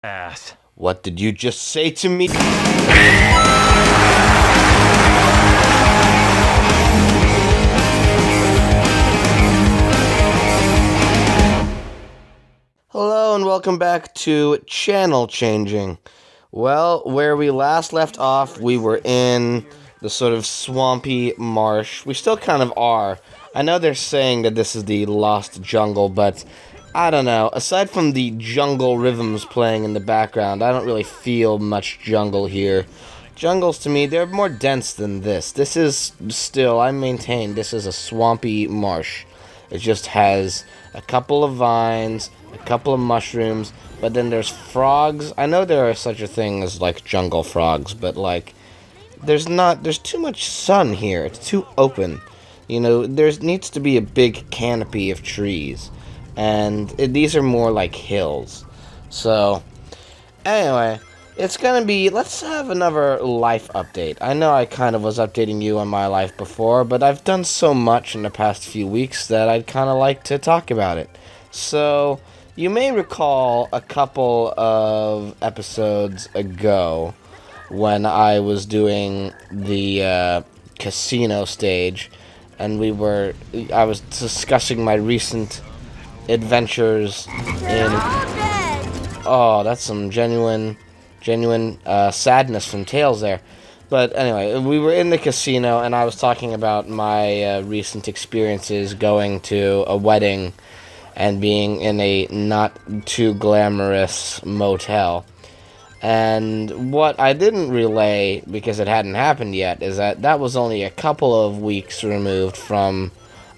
Ass. What did you just say to me? Hello and welcome back to Channel Changing. Well, where we last left off, we were in the sort of swampy marsh. We still kind of are. I know they're saying that this is the lost jungle, but I don't know. Aside from the jungle rhythms playing in the background, I don't really feel much jungle here. Jungles, to me, they're more dense than this. This is still, I maintain, this is a swampy marsh. It just has a couple of vines, a couple of mushrooms, but then there's frogs. I know there are such a thing as, like, jungle frogs, but, like, there's too much sun here. It's too open. You know, there needs to be a big canopy of trees. And these are more like hills. So, anyway, it's gonna be, let's have another life update. I know I kind of was updating you on my life before, but I've done so much in the past few weeks that I'd kind of like to talk about it. So, you may recall a couple of episodes ago when I was doing the casino stage, and I was discussing my recent adventures in... Oh, that's some genuine sadness from Tails there. But anyway, we were in the casino, and I was talking about my recent experiences going to a wedding and being in a not too glamorous motel. And what I didn't relay, because it hadn't happened yet, is that was only a couple of weeks removed from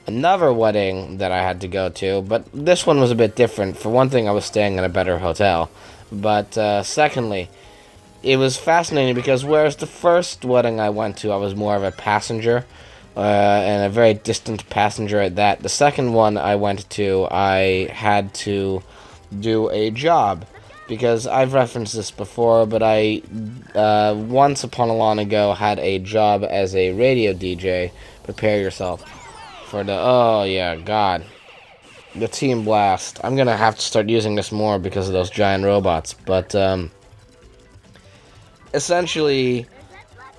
another wedding that I had to go to, but this one was a bit different. For one thing, I was staying in a better hotel, but secondly, it was fascinating because whereas the first wedding I went to, I was more of a passenger, and a very distant passenger at that. The second one I went to, I had to do a job, because I've referenced this before, but I, once upon a long ago, had a job as a radio DJ. Prepare yourself for the, oh yeah, God, the Team Blast. I'm gonna have to start using this more because of those giant robots, but, essentially,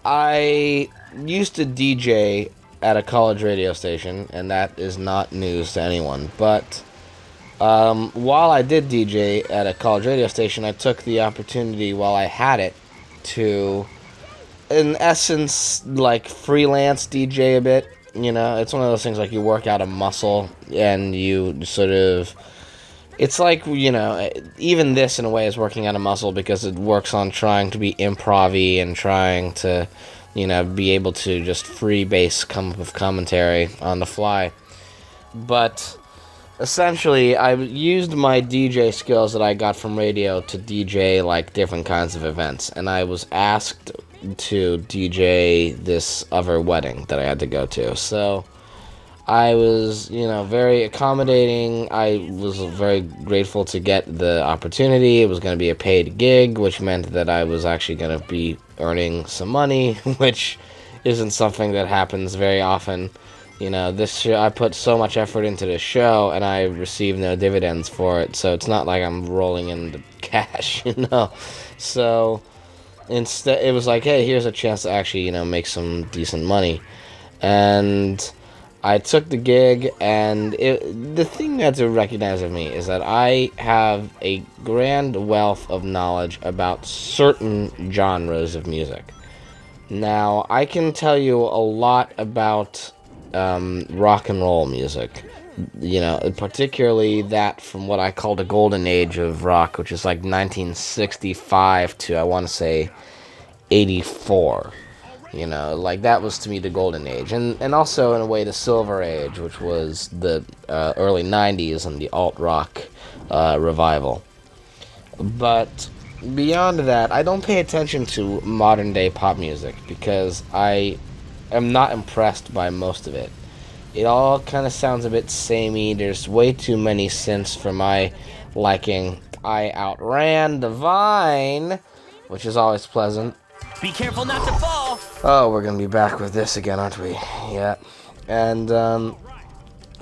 I used to DJ at a college radio station, and that is not news to anyone, but while I did DJ at a college radio station, I took the opportunity while I had it to, in essence, like, freelance DJ a bit. You know, it's one of those things like you work out a muscle and you sort of... It's like, you know, even this in a way is working out a muscle because it works on trying to be improv-y and trying to, you know, be able to just freebase come up with commentary on the fly. But essentially, I used my DJ skills that I got from radio to DJ, like, different kinds of events. And I was asked to DJ this other wedding that I had to go to. So I was, you know, very accommodating. I was very grateful to get the opportunity. It was going to be a paid gig, which meant that I was actually going to be earning some money, which isn't something that happens very often. You know, this show, I put so much effort into this show, and I received no dividends for it, so it's not like I'm rolling in the cash, you know? So instead, it was like, hey, here's a chance to actually, you know, make some decent money. And I took the gig, and the thing you have to recognize of me is that I have a grand wealth of knowledge about certain genres of music. Now, I can tell you a lot about rock and roll music, you know, particularly that from what I call the golden age of rock, which is like 1965 to, I want to say, 84. You know, like, that was to me the golden age, and also in a way the silver age, which was the early 90s and the alt-rock revival. But beyond that, I don't pay attention to modern day pop music because I am not impressed by most of it. It all kind of sounds a bit samey. There's way too many synths for my liking. I outran the vine, which is always pleasant. Be careful not to fall. Oh, we're gonna be back with this again, aren't we? Yeah. And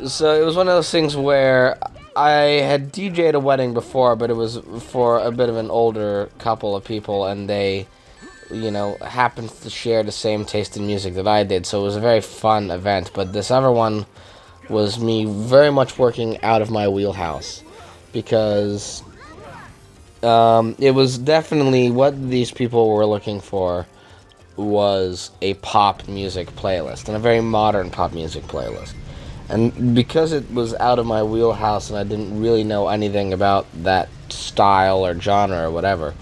so it was one of those things where I had DJ'd a wedding before, but it was for a bit of an older couple of people, and they, happened to share the same taste in music that I did, so it was a very fun event. But this other one was me very much working out of my wheelhouse, because it was definitely what these people were looking for was a pop music playlist, and a very modern pop music playlist. And because it was out of my wheelhouse and I didn't really know anything about that style or genre or whatever,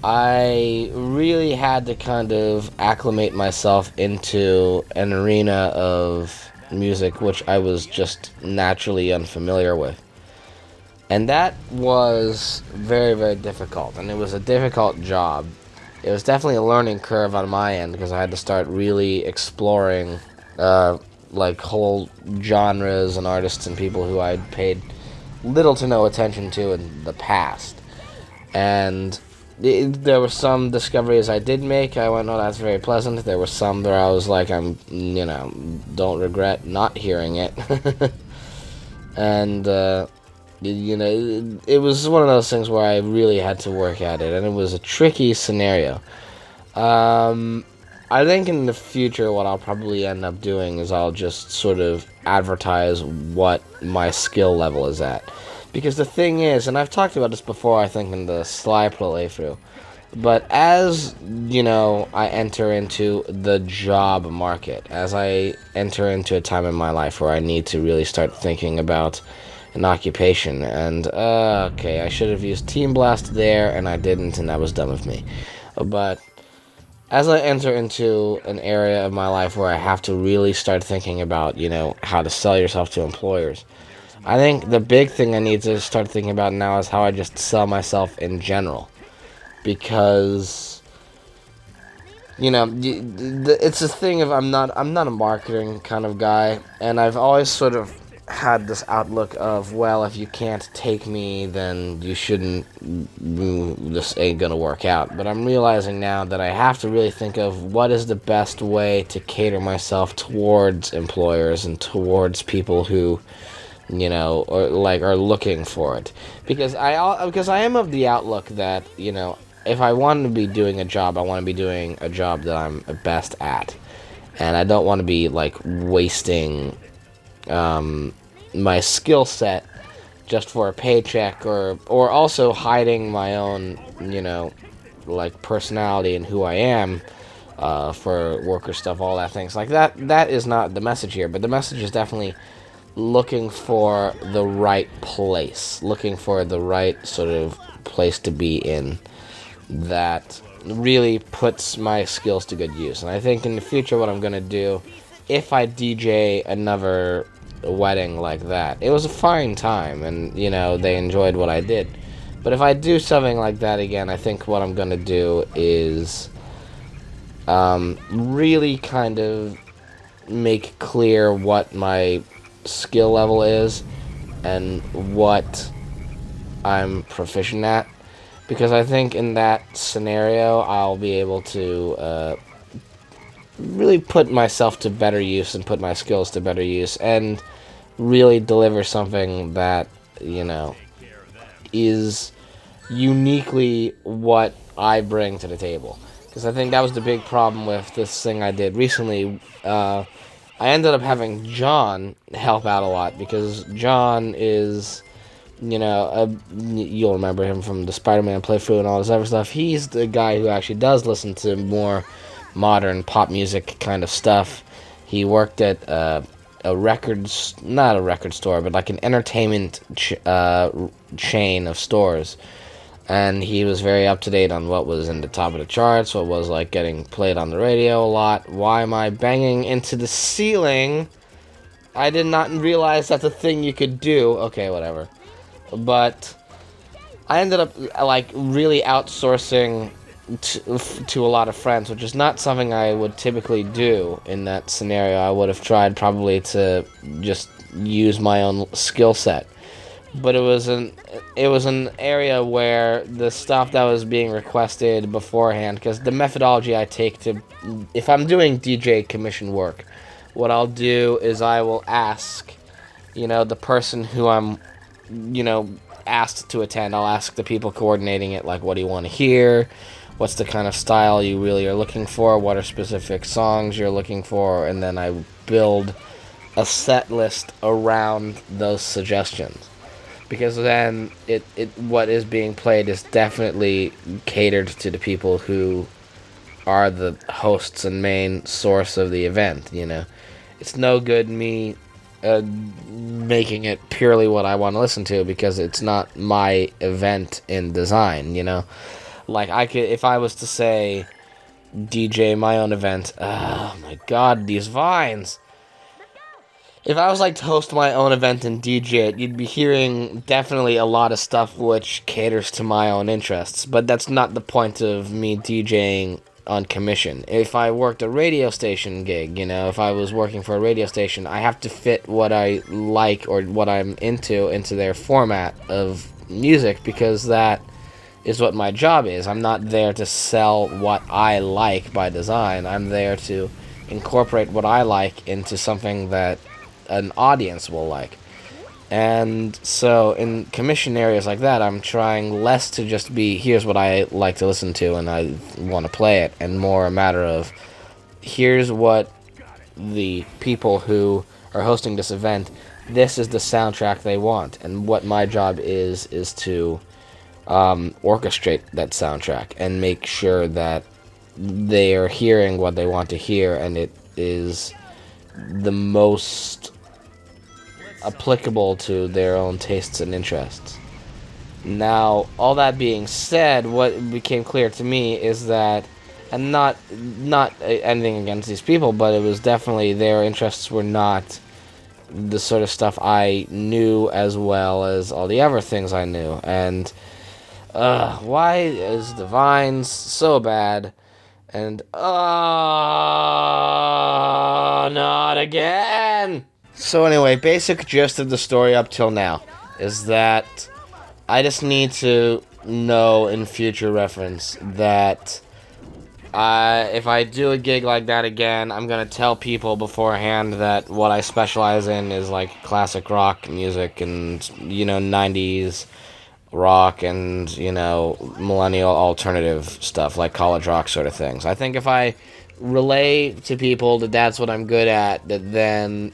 I really had to kind of acclimate myself into an arena of music which I was just naturally unfamiliar with. And that was very, very difficult, and it was a difficult job. It was definitely a learning curve on my end, because I had to start really exploring whole genres and artists and people who I'd paid little to no attention to in the past. And there were some discoveries I did make. I went, oh, that's very pleasant. There were some where I was like, don't regret not hearing it. And, it was one of those things where I really had to work at it, and it was a tricky scenario. I think in the future what I'll probably end up doing is I'll just sort of advertise what my skill level is at. Because the thing is, and I've talked about this before, I think, in the Sly playthrough, but as, I enter into the job market, as I enter into a time in my life where I need to really start thinking about an occupation, and, okay, I should have used Team Blast there, and I didn't, and that was dumb of me. But as I enter into an area of my life where I have to really start thinking about, how to sell yourself to employers, I think the big thing I need to start thinking about now is how I just sell myself in general. Because, it's a thing of I'm not a marketing kind of guy, and I've always sort of had this outlook of, well, if you can't take me, then you shouldn't, this ain't gonna work out. But I'm realizing now that I have to really think of what is the best way to cater myself towards employers and towards people who, are looking for it. Because I am of the outlook that, if I want to be doing a job, I want to be doing a job that I'm best at. And I don't want to be, wasting my skill set just for a paycheck, or also hiding my own, personality and who I am for worker stuff, all that things like that. That is not the message here, but the message is definitely looking for the right place, looking for the right sort of place to be in that really puts my skills to good use. And I think in the future what I'm going to do, if I DJ another wedding like that, it was a fine time, and they enjoyed what I did, but if I do something like that again, I think what I'm gonna do is really kind of make clear what my skill level is and what I'm proficient at, because I think in that scenario I'll be able to really put myself to better use and put my skills to better use, and really deliver something that, is uniquely what I bring to the table. Because I think that was the big problem with this thing I did recently. I ended up having John help out a lot, because John is, you'll remember him from the Spider-Man playthrough and all this other stuff. He's the guy who actually does listen to more modern pop music kind of stuff. He worked at not a record store, but like an entertainment chain of stores, and he was very up to date on what was in the top of the charts, what was getting played on the radio a lot. Why am I banging into the ceiling? I did not realize that's a thing you could do. Okay, whatever. But I ended up really outsourcing to a lot of friends, which is not something I would typically do in that scenario. I would have tried probably to just use my own skill set. But it was an area where the stuff that was being requested beforehand, because the methodology I take to, if I'm doing DJ commission work, what I'll do is I will ask, the person who I'm asked to attend, I'll ask the people coordinating it, like, what do you want to hear? What's the kind of style you really are looking for? What are specific songs you're looking for? And then I build a set list around those suggestions. Because then what is being played is definitely catered to the people who are the hosts and main source of the event, It's no good me making it purely what I want to listen to, because it's not my event in design, Like, if I was to say DJ my own event, oh my god, these vines. If I was like to host my own event and DJ it, you'd be hearing definitely a lot of stuff which caters to my own interests, but that's not the point of me DJing on commission. If I worked a radio station gig, if I was working for a radio station, I have to fit what I like or what I'm into their format of music, because that is what my job is. I'm not there to sell what I like by design. I'm there to incorporate what I like into something that an audience will like. And so in commission areas like that, I'm trying less to just be, here's what I like to listen to and I want to play it, and more a matter of, here's what the people who are hosting this event, this is the soundtrack they want, and what my job is to orchestrate that soundtrack and make sure that they are hearing what they want to hear, and it is the most applicable to their own tastes and interests. Now, all that being said, what became clear to me is that, and not anything against these people, but it was definitely their interests were not the sort of stuff I knew as well as all the other things I knew. And why is the Vines so bad? And not again. So anyway, basic gist of the story up till now is that I just need to know in future reference that if I do a gig like that again, I'm going to tell people beforehand that what I specialize in is like classic rock music and, 90s rock and, millennial alternative stuff like college rock sort of things. I think if I relay to people that that's what I'm good at, that then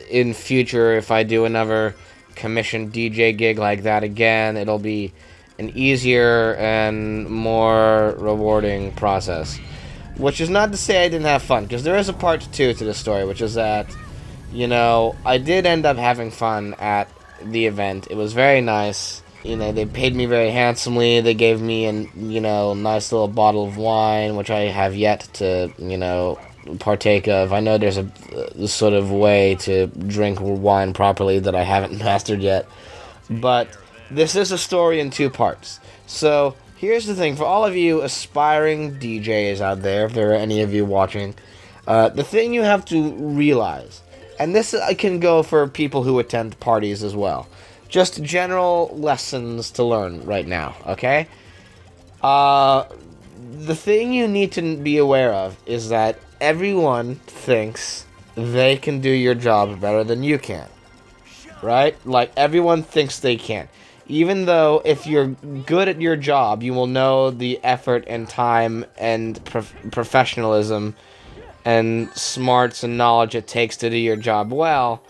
in future, if I do another commissioned DJ gig like that again, it'll be an easier and more rewarding process. Which is not to say I didn't have fun, because there is a part 2 to the story, which is that, I did end up having fun at the event. It was very nice. They paid me very handsomely. They gave me a nice little bottle of wine, which I have yet to, partake of. I know there's a sort of way to drink wine properly that I haven't mastered yet. But this is a story in 2 parts. So here's the thing. For all of you aspiring DJs out there, if there are any of you watching, the thing you have to realize, and this can go for people who attend parties as well, just general lessons to learn right now, okay? The thing you need to be aware of is that everyone thinks they can do your job better than you can, right? Like, everyone thinks they can. Even though if you're good at your job, you will know the effort and time and professionalism and smarts and knowledge it takes to do your job well,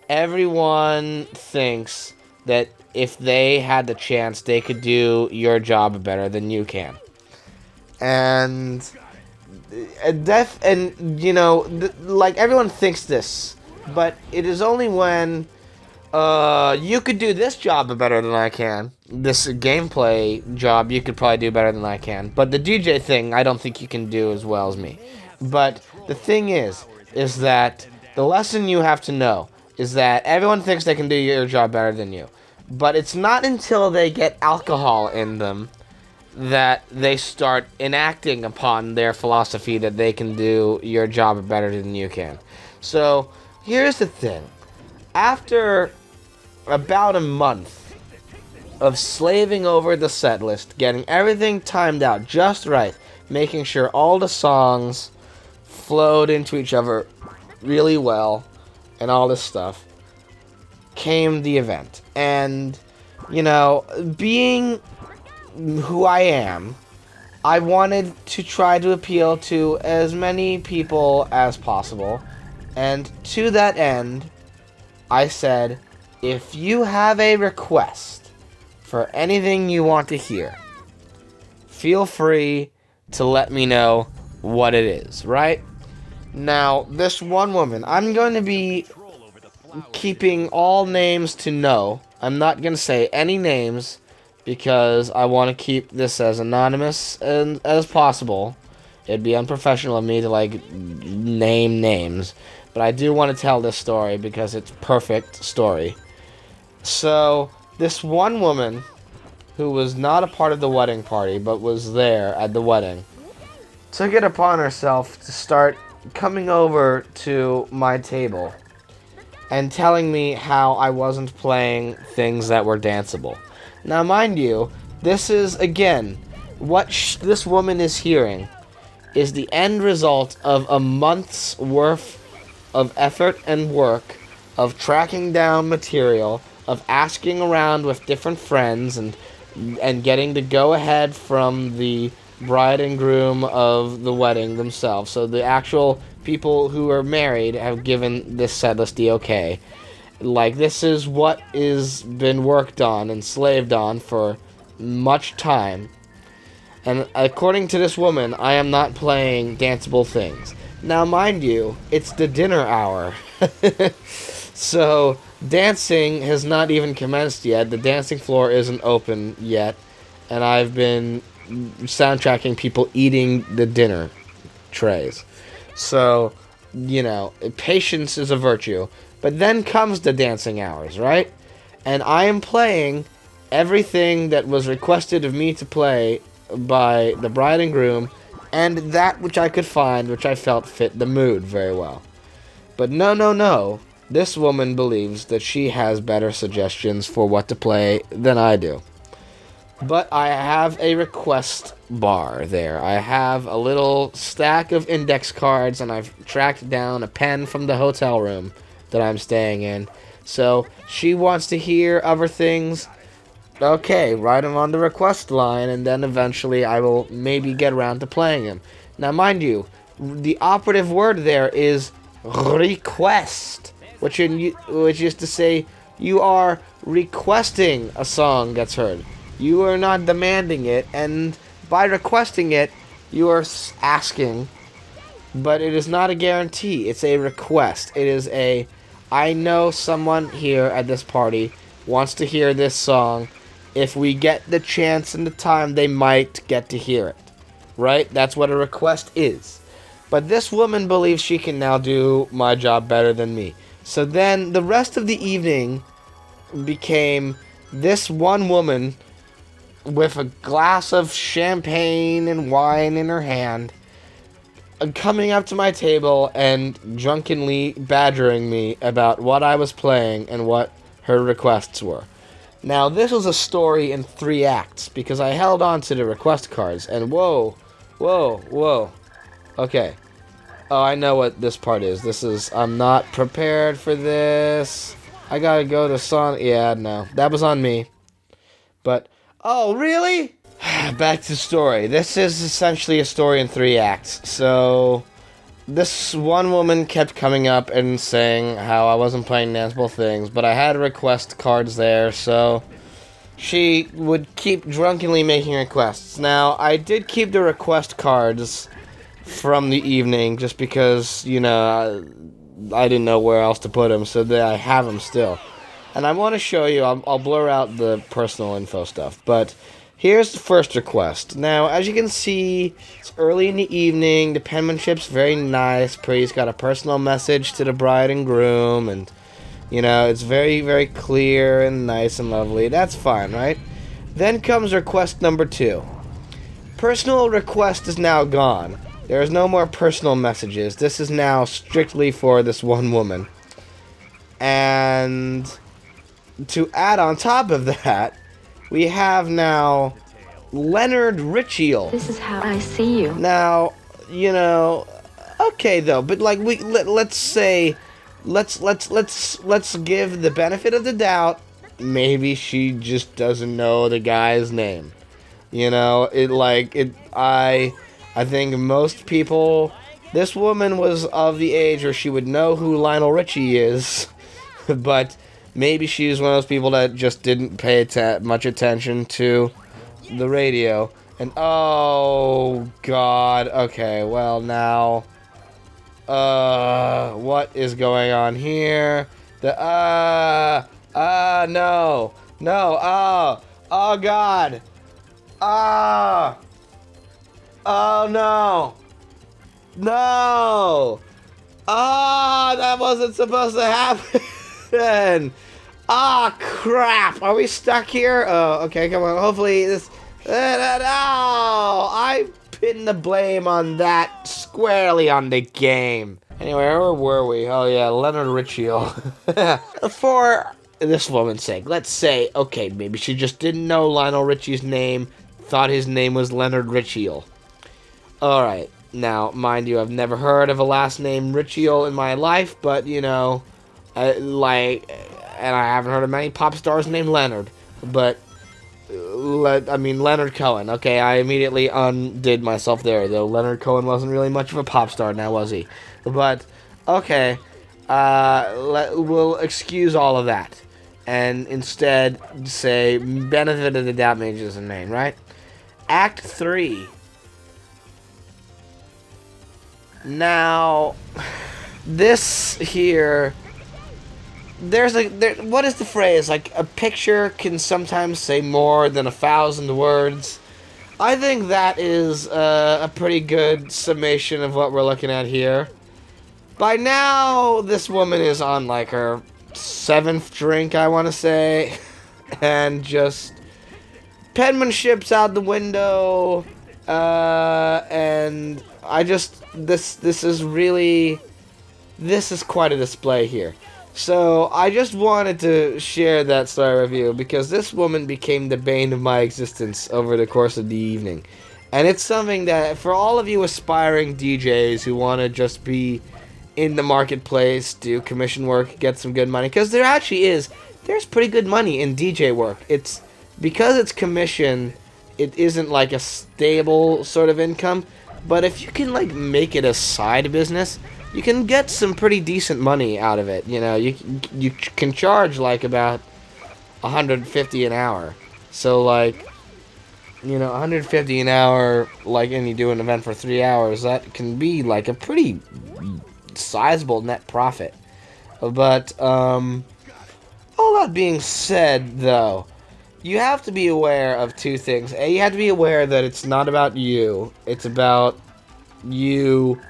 everyone thinks that if they had the chance, they could do your job better than you can. And like, everyone thinks this, but it is only when you could do this job better than I can. This gameplay job you could probably do better than I can. But the DJ thing, I don't think you can do as well as me. But the thing is that the lesson you have to know is that everyone thinks they can do your job better than you. But it's not until they get alcohol in them that they start enacting upon their philosophy that they can do your job better than you can. So, here's the thing. After about a month of slaving over the set list, getting everything timed out just right, making sure all the songs flowed into each other really well, and all this stuff, came the event. And, you know, being who I am, I wanted to try to appeal to as many people as possible. And to that end, I said, if you have a request for anything you want to hear, feel free to let me know what it is, right? Now, this one woman, I'm going to be keeping all names to no. I'm not going to say any names because I want to keep this as anonymous as possible. It'd be unprofessional of me to, like, name names. But I do want to tell this story because it's a perfect story. So, this one woman who was not a part of the wedding party, but was there at the wedding, took it upon herself to start coming over to my table and telling me how I wasn't playing things that were danceable. Now, mind you, this is, again, what this woman is hearing is the end result of a month's worth of effort and work, of tracking down material, of asking around with different friends, and getting the go-ahead from the bride and groom of the wedding themselves. So the actual people who are married have given this setlist the okay. Like, this is what is been worked on and slaved on for much time. And according to this woman, I am not playing danceable things. Now, mind you, it's the dinner hour. So, dancing has not even commenced yet. The dancing floor isn't open yet. And I've been soundtracking people eating the dinner trays. So, you know, patience is a virtue. But then comes the dancing hours, right? And I am playing everything that was requested of me to play by the bride and groom, and that which I could find, which I felt fit the mood very well. But no. This woman believes that she has better suggestions for what to play than I do. But I have a request bar there. I have a little stack of index cards, and I've tracked down a pen from the hotel room that I'm staying in. So, she wants to hear other things. Okay, write them on the request line, and then eventually I will maybe get around to playing them. Now, mind you, the operative word there is request, which is to say you are requesting a song gets heard. You are not demanding it, and by requesting it, you are asking, but it is not a guarantee. It's a request. It is a, I know someone here at this party wants to hear this song. If we get the chance and the time, they might get to hear it. Right? That's what a request is. But this woman believes she can now do my job better than me. So then the rest of the evening became this one woman with a glass of champagne and wine in her hand coming up to my table and drunkenly badgering me about what I was playing and what her requests were. Now, this was a story in 3 acts, because I held on to the request cards, and whoa. Okay. Oh, I know what this part is. I'm not prepared for this. I gotta go to song. Yeah, no. That was on me. But, oh, really? Back to the story. This is essentially a story in 3 acts. So, this one woman kept coming up and saying how I wasn't playing danceable things, but I had request cards there, so she would keep drunkenly making requests. Now, I did keep the request cards from the evening just because, you know, I didn't know where else to put them, so that I have them still. And I want to show you, I'll blur out the personal info stuff, but here's the first request. Now, as you can see, it's early in the evening, the penmanship's very nice, He's got a personal message to the bride and groom, and, you know, it's very, very clear and nice and lovely. That's fine, right? Then comes request number 2. Personal request is now gone. There is no more personal messages. This is now strictly for this one woman. And to add on top of that, we have now Leonard Richiel. This is how I see you. Now, you know, okay though, but like let's say let's give the benefit of the doubt. Maybe she just doesn't know the guy's name. You know, I think most people. This woman was of the age where she would know who Lionel Richie is, but maybe she's one of those people that just didn't pay much attention to the radio. And oh god, okay, well now, what is going on here? No, oh god, oh no. No! Ah, that wasn't supposed to happen! Ah, crap! Are we stuck here? Oh, okay, come on. Hopefully this... No! I pin the blame on that squarely on the game. Anyway, where were we? Oh, yeah, Leonard Richie. For this woman's sake, let's say, okay, maybe she just didn't know Lionel Richie's name, thought his name was Leonard Richie. Alright. Now, mind you, I've never heard of a last name Richie in my life, but, you know, and I haven't heard of many pop stars named Leonard, but, Leonard Cohen. Okay, I immediately undid myself there, though Leonard Cohen wasn't really much of a pop star now, was he? But, okay, we'll excuse all of that, and instead say, benefit of the doubt majors in name, right? Act 3. Now, this here, what is the phrase? Like, a picture can sometimes say more than 1,000 words. I think that is a pretty good summation of what we're looking at here. By now, this woman is on, like, her 7th drink, I want to say, and just penmanship's out the window, and I just, this is quite a display here. So, I just wanted to share that story with you, because this woman became the bane of my existence over the course of the evening. And it's something that, for all of you aspiring DJs who want to just be in the marketplace, do commission work, get some good money, because there's pretty good money in DJ work. It's, because it's commission, it isn't like a stable sort of income. But if you can, like, make it a side business, you can get some pretty decent money out of it. You know, you can charge, like, about $150 an hour. So, like, you know, $150 an hour, like, and you do an event for 3 hours, that can be, like, a pretty sizable net profit. But, all that being said, though, you have to be aware of two things. A, you have to be aware that it's not about you. It's about you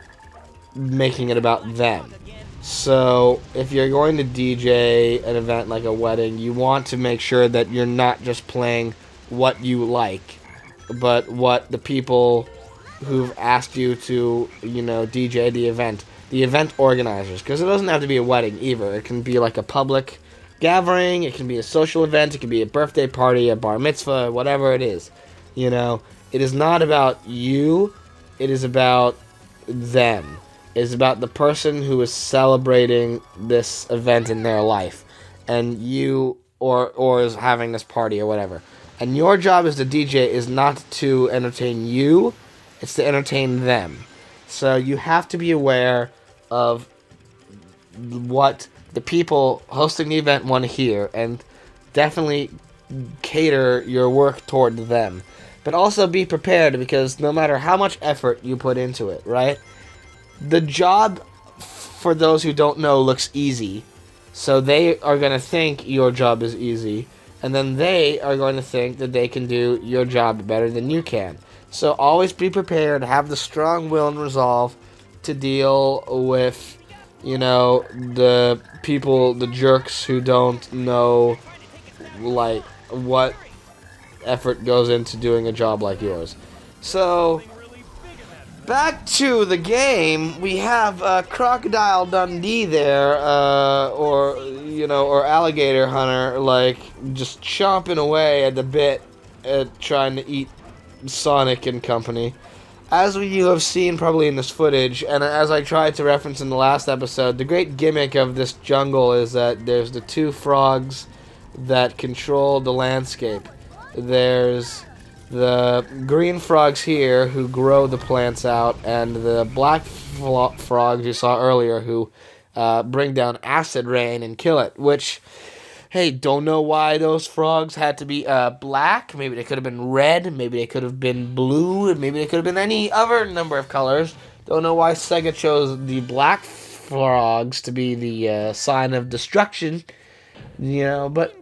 making it about them. So, if you're going to DJ an event like a wedding, you want to make sure that you're not just playing what you like, but what the people who've asked you to, you know, DJ the event organizers. Because it doesn't have to be a wedding either. It can be like a public gathering, it can be a social event, it can be a birthday party, a bar mitzvah, whatever it is. You know, it is not about you, it is about them. It is about the person who is celebrating this event in their life, and you, or is having this party or whatever. And your job as the DJ is not to entertain you, it's to entertain them. So you have to be aware of what the people hosting the event want to hear, and definitely cater your work toward them. But also be prepared, because no matter how much effort you put into it, right? The job, for those who don't know, looks easy. So they are going to think your job is easy, and then they are going to think that they can do your job better than you can. So always be prepared, have the strong will and resolve to deal with, you know, the people, the jerks who don't know, like, what effort goes into doing a job like yours. So, back to the game, we have Crocodile Dundee there, or, you know, or Alligator Hunter, like, just chomping away at the bit at trying to eat Sonic and company. as you have seen probably in this footage, and as I tried to reference in the last episode, the great gimmick of this jungle is that there's the two frogs that control the landscape. There's the green frogs here who grow the plants out, and the black frogs you saw earlier who bring down acid rain and kill it, which... Hey, don't know why those frogs had to be black. Maybe they could have been red. Maybe they could have been blue. Maybe they could have been any other number of colors. Don't know why Sega chose the black frogs to be the sign of destruction. You know, but...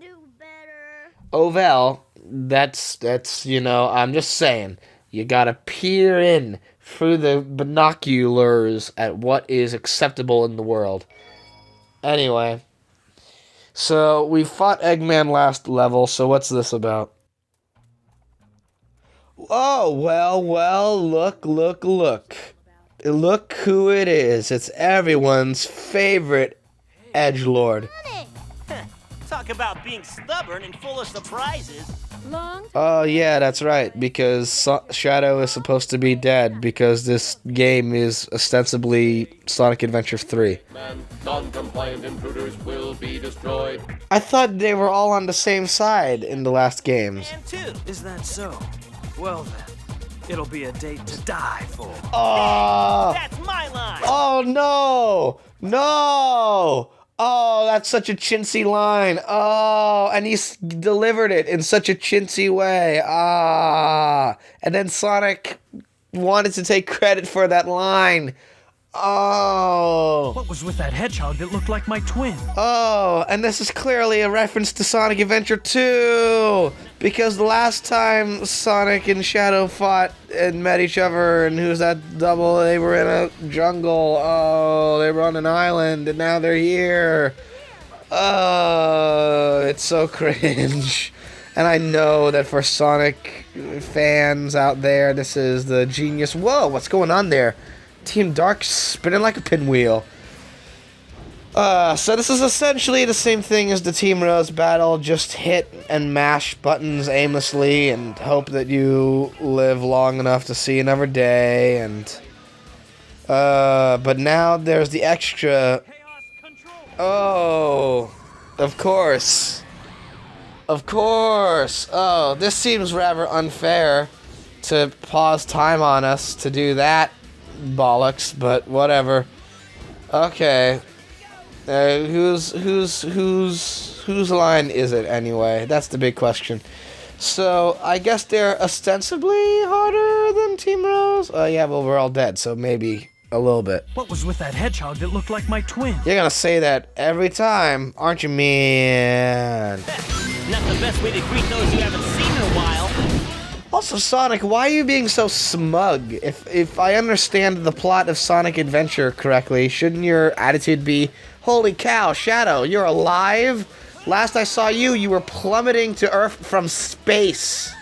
Oh, well, that's I'm just saying. You gotta peer in through the binoculars at what is acceptable in the world. Anyway... So, we fought Eggman last level, so what's this about? Oh, well, look. Look who it is. It's everyone's favorite edgelord. Talk about being stubborn and full of surprises. Oh, yeah, that's right, because Shadow is supposed to be dead, because this game is ostensibly Sonic Adventure 3. Non-compliant intruders will be destroyed. I thought they were all on the same side in the last games. And two. Is that so? Well then, it'll be a date to die for. Oh! That's my line. Oh, no! No! Oh, that's such a chintzy line. Oh, and he's delivered it in such a chintzy way. Ah. And then Sonic wanted to take credit for that line. Oh. What was with that hedgehog that looked like my twin? Oh, and this is clearly a reference to Sonic Adventure 2. Because the last time Sonic and Shadow fought and met each other, and who's that double? They were in a jungle. Oh, they were on an island, and now they're here. Oh, it's so cringe. And I know that for Sonic fans out there, this is the genius. Whoa, what's going on there? Team Dark spinning like a pinwheel. So this is essentially the same thing as the Team Rose battle, just hit and mash buttons aimlessly and hope that you live long enough to see another day, and... but now there's the extra... Oh, of course. Of course. Oh, this seems rather unfair to pause time on us to do that bollocks, but whatever. Okay. Whose line is it anyway? That's the big question. So I guess they're ostensibly harder than Team Rose. Yeah, well we're all dead, so maybe a little bit. What was with that hedgehog that looked like my twin? You're gonna say that every time, aren't you, man? Not the best way to greet those you haven't seen in a while. Also, Sonic, why are you being so smug? If I understand the plot of Sonic Adventure correctly, shouldn't your attitude be, holy cow, Shadow, you're alive? Last I saw you, you were plummeting to Earth from space.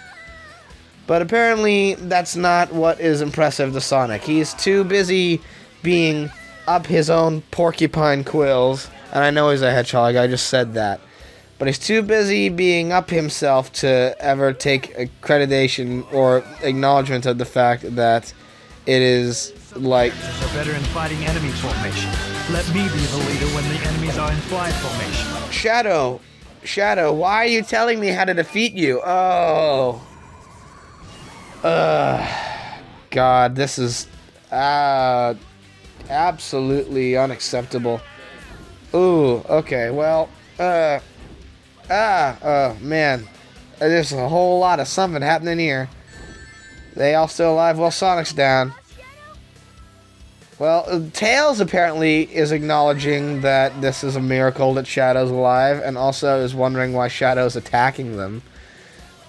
But apparently, that's not what is impressive to Sonic. He's too busy being up his own porcupine quills. And I know he's a hedgehog, I just said that. But he's too busy being up himself to ever take accreditation or acknowledgement of the fact that it is like... Are better in fighting enemy formation. Let me be the leader when the enemies are in fly formation. Shadow, why are you telling me how to defeat you? Oh. God, this is absolutely unacceptable. Ooh, okay, well, man. There's a whole lot of something happening here. They all still alive? Well, Sonic's down. Well, Tails apparently is acknowledging that this is a miracle that Shadow's alive, and also is wondering why Shadow's attacking them.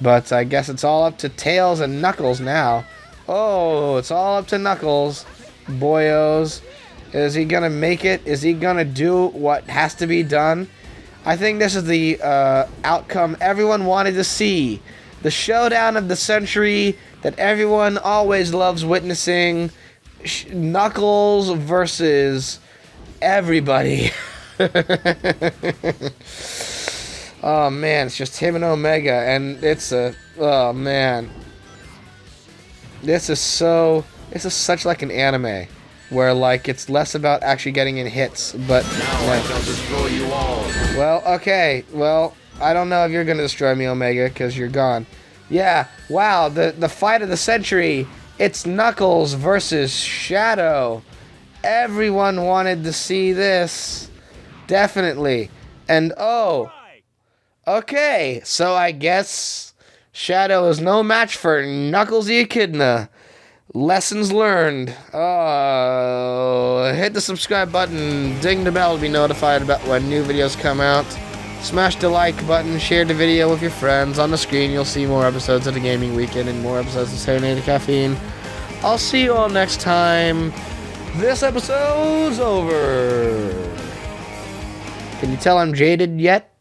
But I guess it's all up to Tails and Knuckles now. Oh, it's all up to Knuckles. Boyos. Is he gonna make it? Is he gonna do what has to be done? I think this is the outcome everyone wanted to see. The showdown of the century that everyone always loves witnessing. Knuckles versus everybody. Oh man, it's just him and Omega, and it's a... Oh man. This is so This is such like an anime, where like it's less about actually getting in hits, but. Now I shall destroy you all. Well, okay. Well, I don't know if you're gonna destroy me, Omega, because you're gone. Yeah. Wow. The fight of the century. It's Knuckles versus Shadow. Everyone wanted to see this. Definitely. And oh. Okay. So I guess Shadow is no match for Knuckles the Echidna. Lessons learned. Oh, hit the subscribe button, ding the bell to be notified about when new videos come out. Smash the like button, share the video with your friends. On the screen, you'll see more episodes of the Gaming Weekend and more episodes of Serenade Caffeine. I'll see you all next time. This episode's over. Can you tell I'm jaded yet?